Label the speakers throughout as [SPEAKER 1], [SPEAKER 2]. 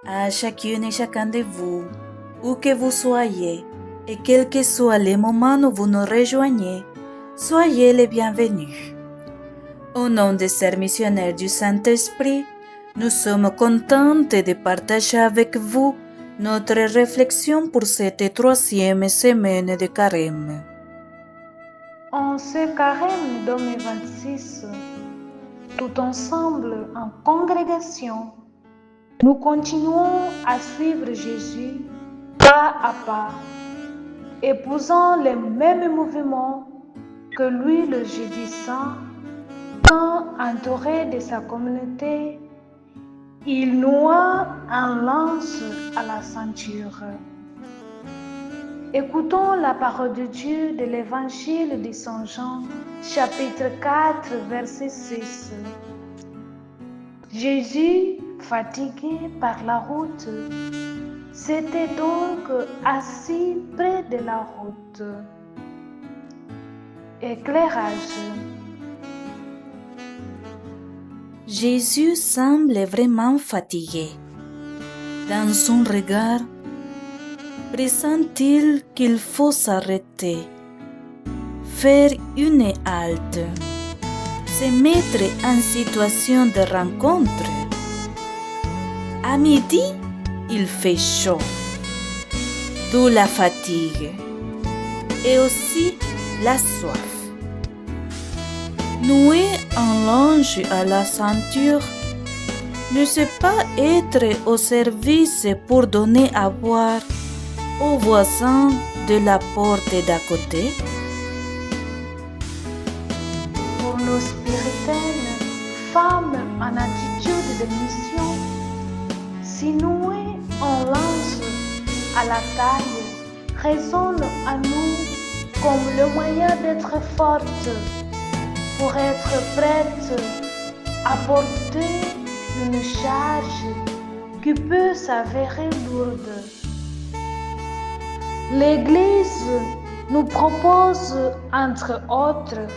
[SPEAKER 1] À chacune et chacun de vous, où que vous soyez, et quels que soient les moments où vous nous rejoignez, soyez les bienvenus. Au nom des sœurs missionnaires du Saint-Esprit, nous sommes contentes de partager avec vous notre réflexion pour cette troisième semaine de carême.
[SPEAKER 2] En ce carême 2026, tout ensemble en congrégation, nous continuons à suivre Jésus pas à pas, épousant les mêmes mouvements que lui le jeudi saint. Quand entouré de sa communauté, il noua un lance à la ceinture. Écoutons la parole de Dieu de l'Évangile de Saint Jean, chapitre 4, verset 6. Jésus, fatigué par la route, s'était donc assis près de la route. Éclairage.
[SPEAKER 1] Jésus semble vraiment fatigué. Dans son regard, pressent-il qu'il faut s'arrêter, faire une halte, se mettre en situation de rencontre. À midi, il fait chaud, d'où la fatigue et aussi la soif. Nouer un linge à la ceinture ne sait pas être au service pour donner à boire aux voisins de la porte d'à côté.
[SPEAKER 2] Pour nos spirituelles, femmes en attitude de mission, si nouer un linge à la taille résonne à nous comme le moyen d'être forte, pour être prête à porter une charge qui peut s'avérer lourde. L'Église nous propose, entre autres,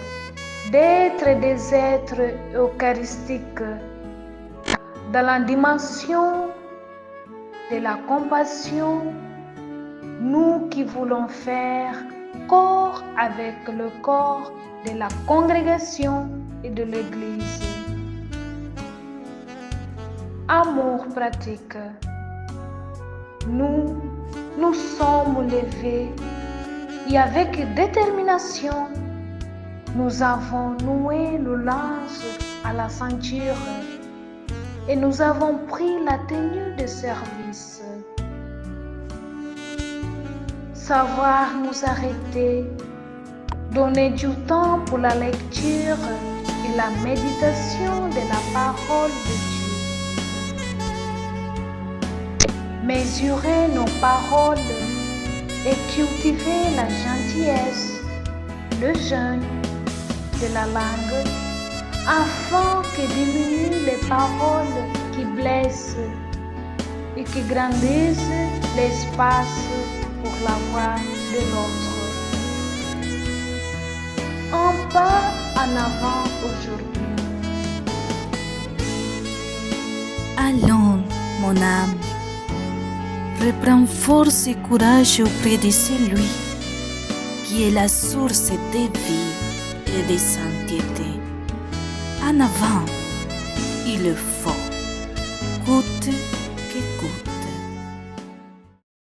[SPEAKER 2] d'être des êtres eucharistiques dans la dimension de la compassion, nous qui voulons faire corps avec le corps de la congrégation et de l'Église. Amour pratique. Nous sommes levés et avec détermination, nous avons noué le linge à la ceinture et nous avons pris la tenue de service. Savoir nous arrêter, donner du temps pour la lecture et la méditation de la parole de Dieu. Mesurer nos paroles et cultiver la gentillesse, le jeûne de la langue, afin que diminuent les paroles qui blessent et qui grandissent l'espace pour la voix de l'autre. Un pas en avant aujourd'hui.
[SPEAKER 1] Allons, mon âme, reprends force et courage auprès de celui qui est la source de vie et de sainteté. En avant, il le faut, coûte